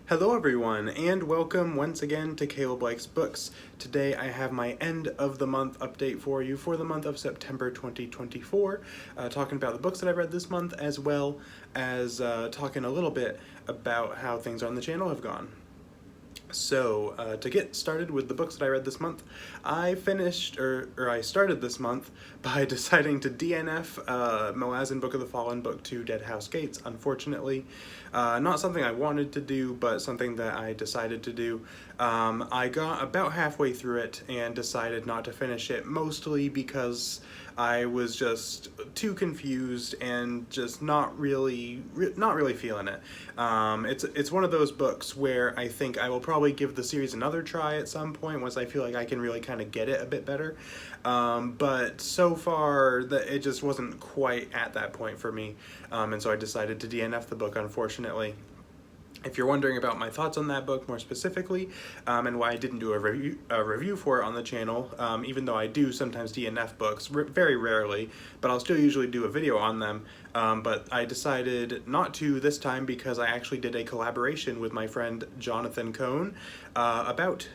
Hello everyone, and welcome once again to Caleb Likes Books. Today I have my end of the month update for you for the month of September 2024, talking about the books that I've read this month, as well as talking a little bit about how things on the channel have gone. So, to get started with the books that I read this month, I started this month by deciding to DNF Malazan Book of the Fallen Book 2 Dead House Gates, unfortunately. Not something I wanted to do, but something that I decided to do. I got about halfway through it and decided not to finish it, mostly because I was just too confused and just not really feeling it. It's one of those books where I think I will probably give the series another try at some point once I feel like I can really kind of get it a bit better. But so far it just wasn't quite at that point for me, and so I decided to DNF the book, unfortunately. If you're wondering about my thoughts on that book more specifically, and why I didn't do a review for it on the channel, even though I do sometimes DNF books, very rarely, but I'll still usually do a video on them, but I decided not to this time because I actually did a collaboration with my friend Jonathan Cohn about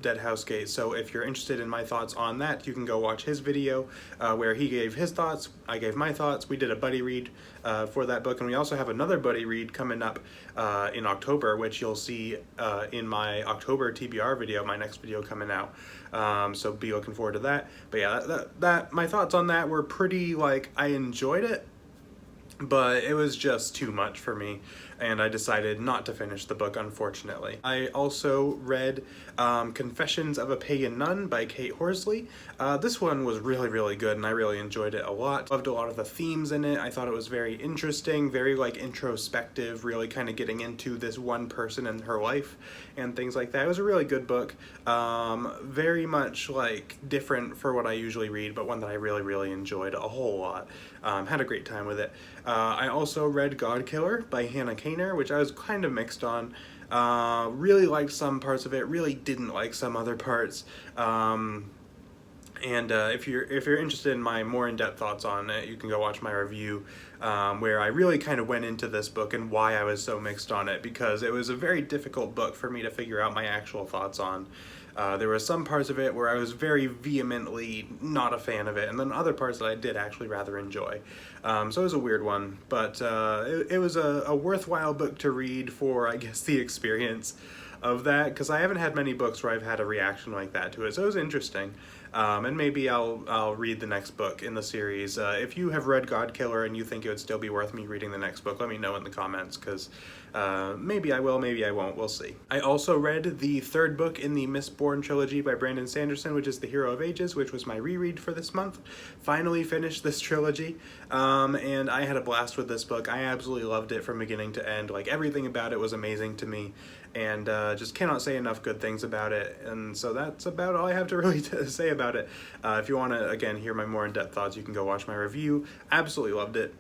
Dead House Gates. So if you're interested in my thoughts on that, you can go watch his video where he gave his thoughts, I gave my thoughts. We did a buddy read for that book, and we also have another buddy read coming up in October, which you'll see in my October TBR video, my next video coming out. So be looking forward to that. But yeah, that my thoughts on that were pretty, like, I enjoyed it, but it was just too much for me, and I decided not to finish the book, unfortunately. I also read Confessions of a Pagan Nun by Kate Horsley. This one was really good, and I really enjoyed it a lot. Loved a lot of the themes in it. I thought it was very interesting, very like introspective, really kind of getting into this one person and her life and things like that. It was a really good book, very much like different for what I usually read, but one that I really enjoyed a whole lot. Had a great time with it. I also read Godkiller by Hannah Kaner, which I was kind of mixed on. Really liked some parts of it, really didn't like some other parts. And if you're interested in my more in-depth thoughts on it, you can go watch my review, where I really kind of went into this book and why I was so mixed on it, because it was a very difficult book for me to figure out my actual thoughts on. There were some parts of it where I was very vehemently not a fan of it, and then other parts that I did actually rather enjoy. So it was a weird one, but it was a worthwhile book to read for, I guess, the experience of that, because I haven't had many books where I've had a reaction like that to it, so it was interesting. And maybe I'll read the next book in the series. If you have read Godkiller and you think it would still be worth me reading the next book, let me know in the comments, because maybe I will, maybe I won't, we'll see. I also read the third book in the Mistborn trilogy by Brandon Sanderson, which is The Hero of Ages, which was my reread for this month. Finally finished this trilogy, and I had a blast with this book. I absolutely loved it from beginning to end. Like, everything about it was amazing to me, and just cannot say enough good things about it. And so that's about all I have to really say about it. If you want to, again, hear my more in-depth thoughts, you can go watch my review. Absolutely loved it.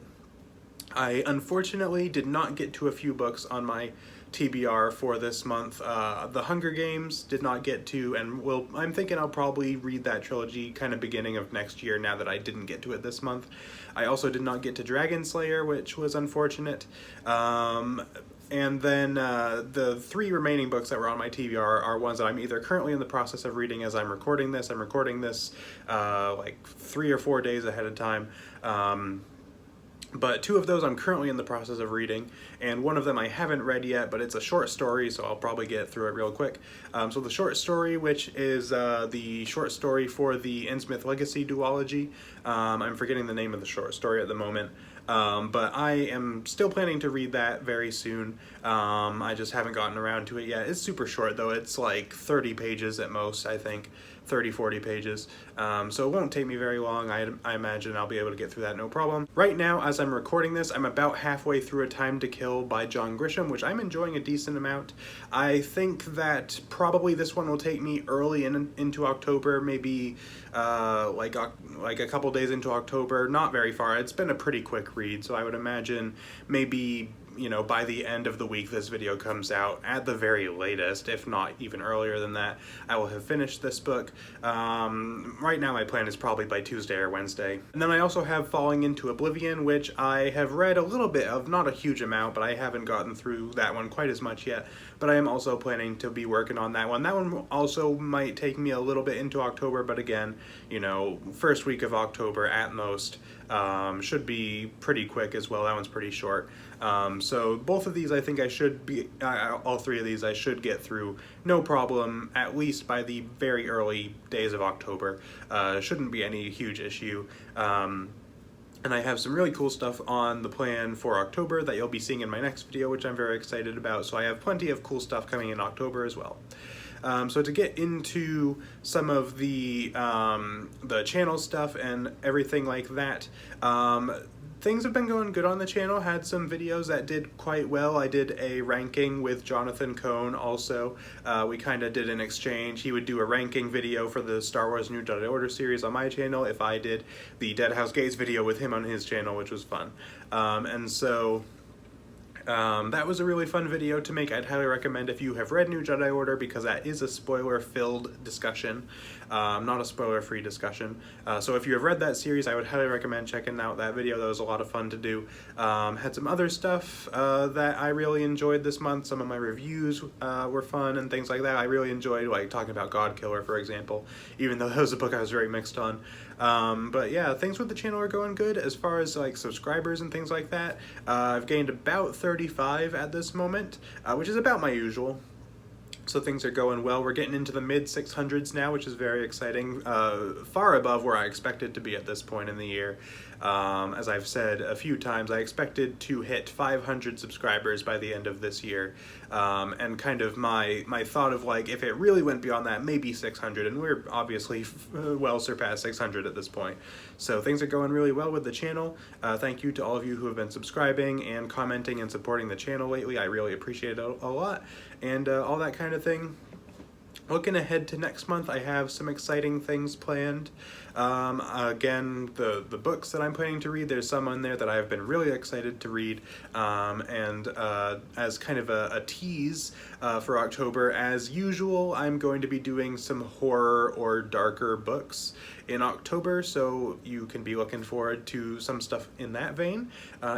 I unfortunately did not get to a few books on my TBR for this month. The Hunger Games did not get to, and I'm thinking I'll probably read that trilogy kind of beginning of next year now that I didn't get to it this month. I also did not get to Dragon Slayer, which was unfortunate. And then the three remaining books that were on my TBR are ones that I'm either currently in the process of reading as I'm recording this. I'm recording this like 3 or 4 days ahead of time. But two of those I'm currently in the process of reading, and one of them I haven't read yet, but it's a short story, so I'll probably get through it real quick. So the short story, which is the short story for the Innsmouth Legacy duology, I'm forgetting the name of the short story at the moment, but I am still planning to read that very soon. I just haven't gotten around to it yet. It's super short, though. It's like 30 pages at most, I think. 30-40 pages, so it won't take me very long. I imagine I'll be able to get through that no problem. Right now, as I'm recording this, I'm about halfway through A Time to Kill by John Grisham, which I'm enjoying a decent amount. I think that probably this one will take me early into October, maybe like a couple days into October, not very far. It's been a pretty quick read, so I would imagine maybe, you know, by the end of the week this video comes out, at the very latest, if not even earlier than that, I will have finished this book. Right now my plan is probably by Tuesday or Wednesday. And then I also have Falling into Oblivion, which I have read a little bit of, not a huge amount, but I haven't gotten through that one quite as much yet. but I am also planning to be working on that one. That one also might take me a little bit into October, but again, you know, first week of October at most. Should be pretty quick as well. That one's pretty short. So both of these I think I should be, all three of these I should get through no problem, at least by the very early days of October. Shouldn't be any huge issue. And I have some really cool stuff on the plan for October that you'll be seeing in my next video, which I'm very excited about. So I have plenty of cool stuff coming in October as well. So to get into some of the channel stuff and everything like that, things have been going good on the channel. Had some videos that did quite well. I did a ranking with Jonathan Cohn also. We kind of did an exchange. He would do a ranking video for the Star Wars New Jedi Order series on my channel if I did the Deadhouse Gates video with him on his channel, which was fun. That was a really fun video to make. I'd highly recommend if you have read New Jedi Order, because that is a spoiler-filled discussion, not a spoiler-free discussion. So if you have read that series, I would highly recommend checking out that video. That was a lot of fun to do. Had some other stuff that I really enjoyed this month. Some of my reviews were fun and things like that. I really enjoyed like talking about Godkiller, for example, even though that was a book I was very mixed on. But yeah, things with the channel are going good as far as like subscribers and things like that. I've gained about 35 at this moment, which is about my usual. So things are going well. We're getting into the mid 600s now, which is very exciting, far above where I expected to be at this point in the year. As I've said a few times, I expected to hit 500 subscribers by the end of this year, and kind of my thought of like, if it really went beyond that, maybe 600, and we're obviously well surpassed 600 at this point. So things are going really well with the channel. Thank you to all of you who have been subscribing and commenting and supporting the channel lately. I really appreciate it a lot, and all that kind of thing. Looking ahead to next month, I have some exciting things planned. Again, the books that I'm planning to read, there's some on there that I've been really excited to read, and as kind of a tease for October, as usual, I'm going to be doing some horror or darker books in October, so you can be looking forward to some stuff in that vein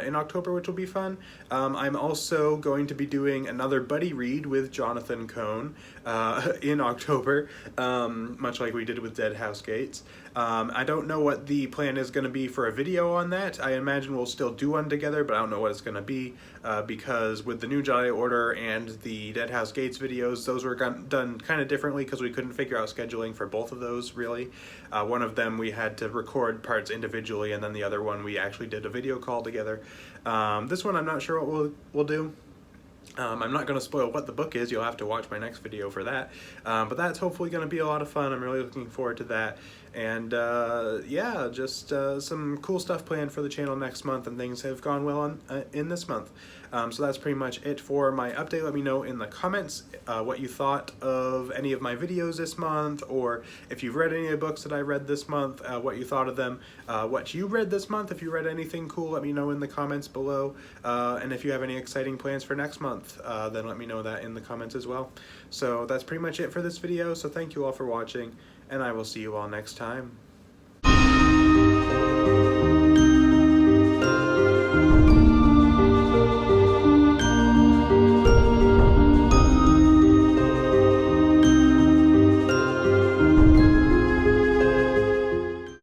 in October, which will be fun. I'm also going to be doing another buddy read with Jonathan Cohn in October, much like we did with Deadhouse Gates. I don't know what the plan is going to be for a video on that. I imagine we'll still do one together, but I don't know what it's going to be, because with the New Jedi Order and the Deadhouse Gates videos, those were done kind of differently because we couldn't figure out scheduling for both of those, really. One of them we had to record parts individually, and then the other one we actually did a video call together. This one I'm not sure what we'll do. I'm not going to spoil what the book is. You'll have to watch my next video for that. But that's hopefully going to be a lot of fun. I'm really looking forward to that. And yeah, just some cool stuff planned for the channel next month, and things have gone well in this month. So that's pretty much it for my update. Let me know in the comments what you thought of any of my videos this month, or if you've read any of the books that I read this month, what you thought of them, what you read this month. If you read anything cool, let me know in the comments below. And if you have any exciting plans for next month, then let me know that in the comments as well. So that's pretty much it for this video. So thank you all for watching, and I will see you all next time.